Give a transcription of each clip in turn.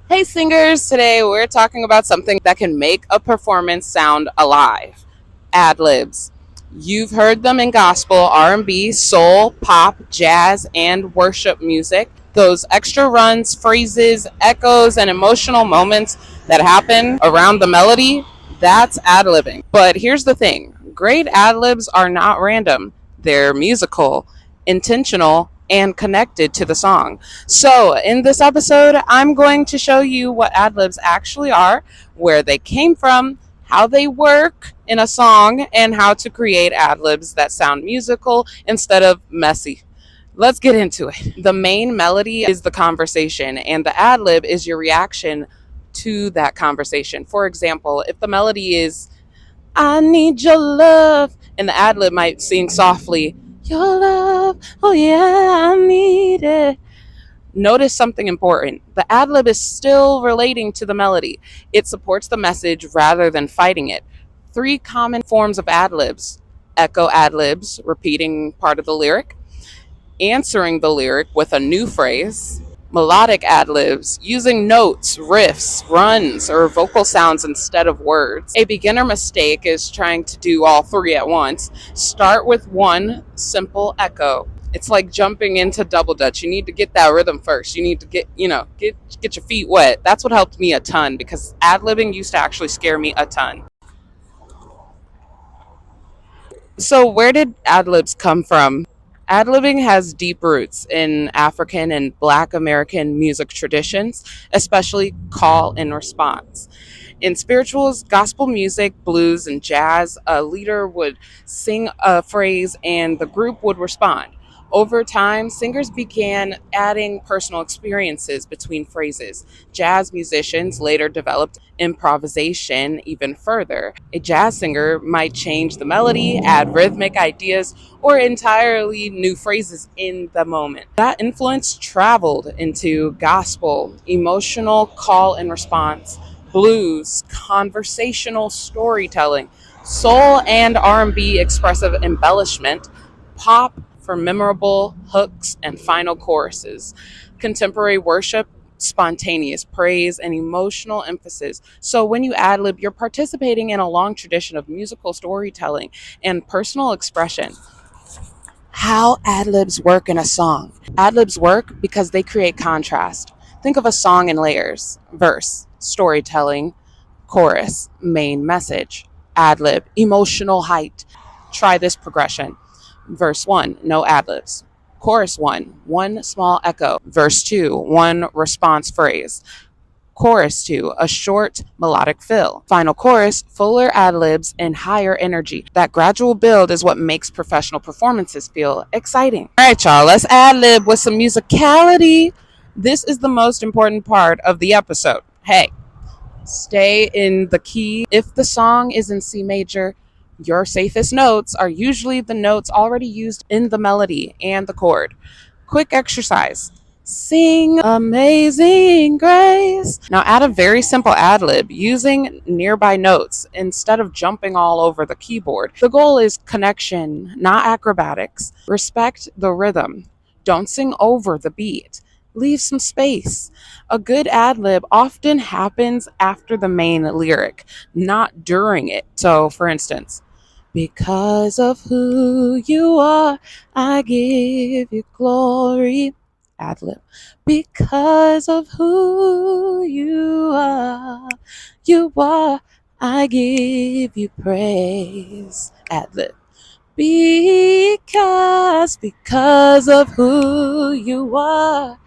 Hey singers, today we're talking about something that can make a performance sound alive. Adlibs. You've heard them in gospel, R&B, soul, pop, jazz, and worship music. Those extra runs, phrases, echoes, and emotional moments that happen around the melody, that's adlibbing. But here's the thing. Great adlibs are not random. They're musical, intentional, and connected to the song. So, in this episode, I'm going to show you what adlibs actually are, where they came from, how they work in a song, and how to create adlibs that sound musical instead of messy. Let's get into it. The main melody is the conversation, and the adlib is your reaction to that conversation. For example, if the melody is I need your love, and the adlib might sing softly, your love, oh yeah, I need it. Notice something important. The adlib is still relating to the melody. It supports the message rather than fighting it. Three common forms of adlibs: echo adlibs, repeating part of the lyric; answering the lyric with a new phrase; melodic adlibs, using notes, riffs, runs, or vocal sounds instead of words. A beginner mistake is trying to do all three at once. Start with one simple echo. It's like jumping into double dutch. You need to get that rhythm first. You need to get your feet wet. That's what helped me a ton because ad-libbing used to actually scare me a ton. So where did ad-libs come from? Ad-libbing has deep roots in African and Black American music traditions, especially call and response. In spirituals, gospel music, blues, and jazz, a leader would sing a phrase and the group would respond. Over time, singers began adding personal experiences between phrases. Jazz musicians later developed improvisation even further. A jazz singer might change the melody, add rhythmic ideas, or entirely new phrases in the moment. That influence traveled into gospel, emotional call and response, blues, conversational storytelling, soul and R&B expressive embellishment, pop for memorable hooks and final choruses, contemporary worship, spontaneous praise, and emotional emphasis. So when you ad lib, you're participating in a long tradition of musical storytelling and personal expression. How ad libs work in a song? Ad libs work because they create contrast. Think of a song in layers: verse, storytelling; chorus, main message; ad lib, emotional height. Try this progression: verse 1, no ad libs; chorus 1, one small echo; verse 2, one response phrase; chorus 2, a short melodic fill; final chorus, fuller ad libs and higher energy. That gradual build is what makes professional performances feel exciting. All right, y'all, let's ad lib with some musicality. This is the most important part of the episode. Hey, stay in the key. If the song is in C major, your safest notes are usually the notes already used in the melody and the chord. Quick exercise: sing Amazing Grace. Now add a very simple ad lib using nearby notes instead of jumping all over the keyboard. The goal is connection, not acrobatics. Respect the rhythm. Don't sing over the beat. Leave some space. A good ad lib often happens after the main lyric, not during it. So, for instance, because of who you are, I give you glory. Ad lib. Because of who you are, I give you praise. Ad lib. Because of who you are,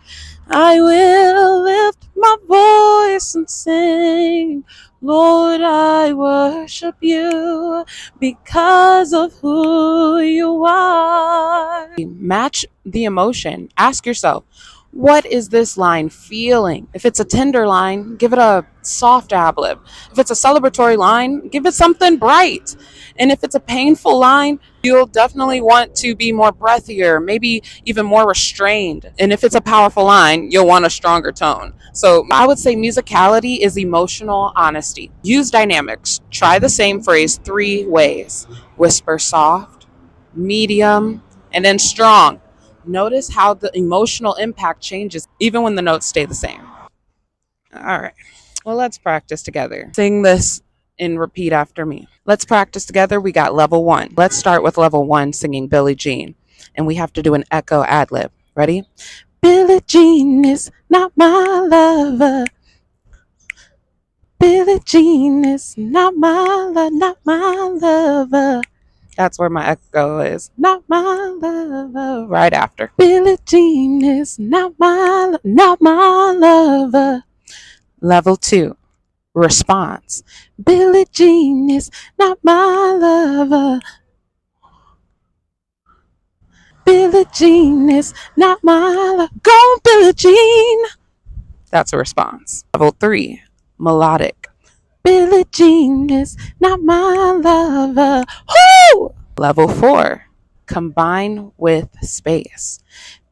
I will lift my voice and sing. Lord, I worship you because of who you are. Match the emotion. Ask yourself, what is this line feeling? If it's a tender line, give it a soft ad lib. If it's a celebratory line, give it something bright. And if it's a painful line, you'll definitely want to be more breathier, maybe even more restrained. And if it's a powerful line, you'll want a stronger tone. So I would say musicality is emotional honesty. Use dynamics. Try the same phrase 3 ways: whisper soft, medium, and then strong. Notice how the emotional impact changes even when the notes stay the same. All right. Well, let's practice together. Sing this and repeat after me. Let's practice together. We got level one. Let's start with level one singing Billie Jean. And we have to do an echo ad lib. Ready? Billie Jean is not my lover. Billie Jean is not my not my lover. That's where my echo is. Not my lover. Right after. Billie Jean is not my lover. Level two. Response. Billie Jean is not my lover. Billie Jean is not my lover. Go, Billie Jean. That's a response. Level three. Melodic. Billie Jean is not my lover. Whoo! Level four. Combine with space.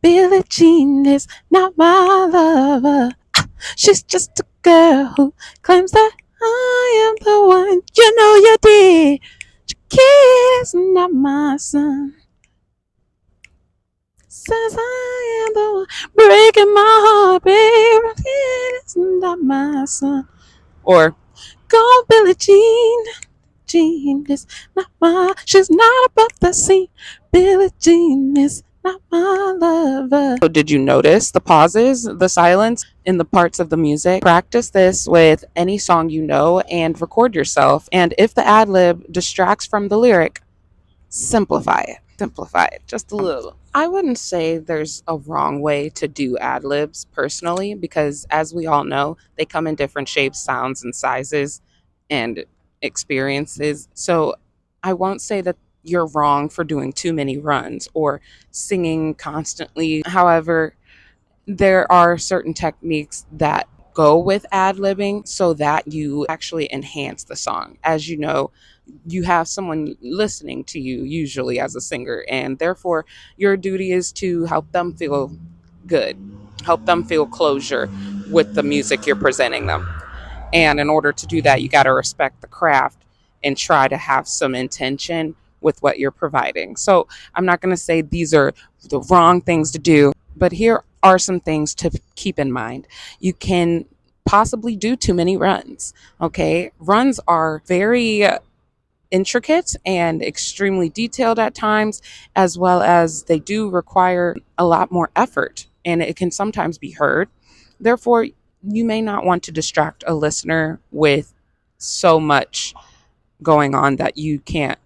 Billie Jean is not my lover. She's just a girl who claims that I am the one. You know you did. Your kid's not my son. Says I am the one breaking my heart, baby. It's not my son. Or go, Billie Jean. Jean is not my. She's not above the scene. Billie Jean is not my lover. So did you notice the pauses, the silence in the parts of the music? Practice this with any song you know and record yourself. And if the ad lib distracts from the lyric, simplify it. Simplify it just a little. I wouldn't say there's a wrong way to do ad libs personally, because as we all know, they come in different shapes, sounds, and sizes and experiences. So I won't say that you're wrong for doing too many runs or singing constantly. However, there are certain techniques that go with ad libbing so that you actually enhance the song. As you know, you have someone listening to you usually as a singer, and therefore your duty is to help them feel good, help them feel closure with the music you're presenting them. And in order to do that, you got to respect the craft and try to have some intention with what you're providing. So I'm not going to say these are the wrong things to do, but here are some things to keep in mind. You can possibly do too many runs. Okay. Runs are very intricate and extremely detailed at times, as well as they do require a lot more effort and it can sometimes be heard. Therefore, you may not want to distract a listener with so much going on that you can't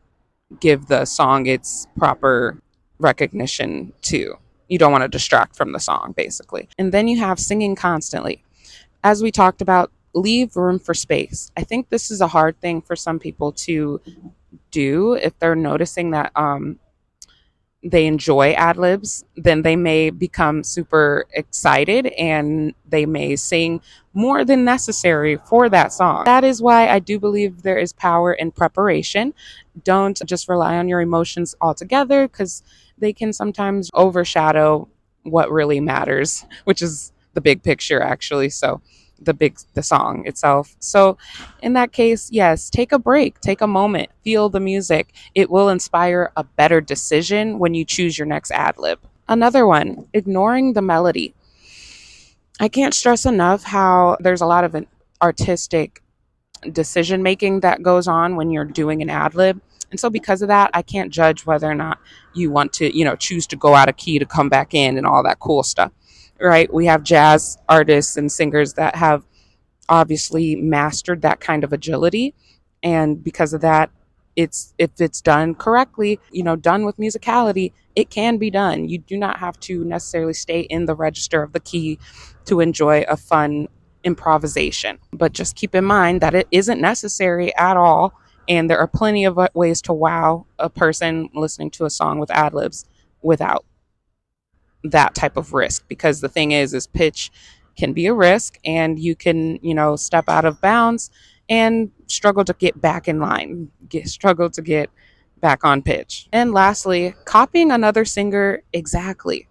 give the song its proper recognition to. You don't want to distract from the song, basically. And then you have singing constantly. As we talked about, leave room for space. I think this is a hard thing for some people to do if they're noticing that they enjoy ad libs, then they may become super excited and they may sing more than necessary for that song. That is why I do believe there is power in preparation. Don't just rely on your emotions altogether, because they can sometimes overshadow what really matters, which is the big picture, actually. So, the song itself. So, in that case, yes, take a break, take a moment, feel the music. It will inspire a better decision when you choose your next ad lib. Another one, ignoring the melody. I can't stress enough how there's a lot of an artistic decision making that goes on when you're doing an ad lib. And so because of that, I can't judge whether or not you want to, choose to go out of key to come back in and all that cool stuff. Right? We have jazz artists and singers that have obviously mastered that kind of agility, and because of that, it's if it's done correctly, done with musicality, it can be done. You do not have to necessarily stay in the register of the key to enjoy a fun improvisation, but just keep in mind that it isn't necessary at all, and there are plenty of ways to wow a person listening to a song with ad libs without that type of risk. Because the thing is pitch can be a risk, and you can step out of bounds and struggle to get back in line, struggle to get back on pitch. And lastly, copying another singer. Exactly,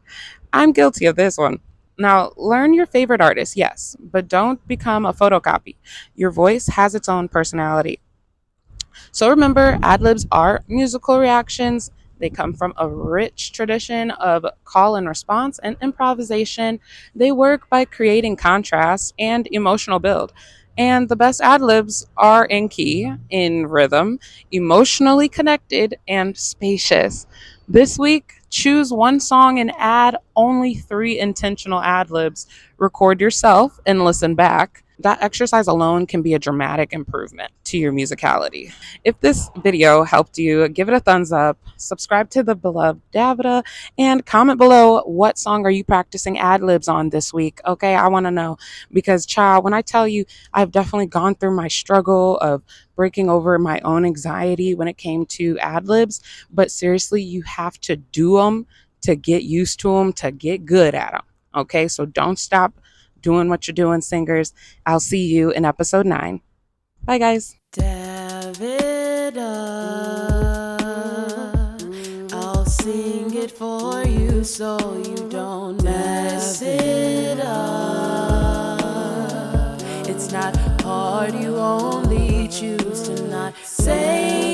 I'm guilty of this one. Now, learn your favorite artist, yes, but don't become a photocopy. Your voice has its own personality. So remember, ad libs are musical reactions. They come from a rich tradition of call and response and improvisation. They work by creating contrast and emotional build. And the best ad libs are in key, in rhythm, emotionally connected, and spacious. This week, choose one song and add only 3 intentional ad libs. Record yourself and listen back. That exercise alone can be a dramatic improvement to your musicality. If this video helped you, give it a thumbs up, subscribe to the beloved Davida, and comment below what song are you practicing ad libs on this week. Okay, I want to know because, child, when I tell you, I've definitely gone through my struggle of breaking over my own anxiety when it came to ad libs. But seriously, you have to do them to get used to them, to get good at them. Okay, so don't stop doing what you're doing, singers. I'll see you in episode 9. Bye, guys. Davida, I'll sing it for you so you don't mess it up. It's not hard, you only choose to not say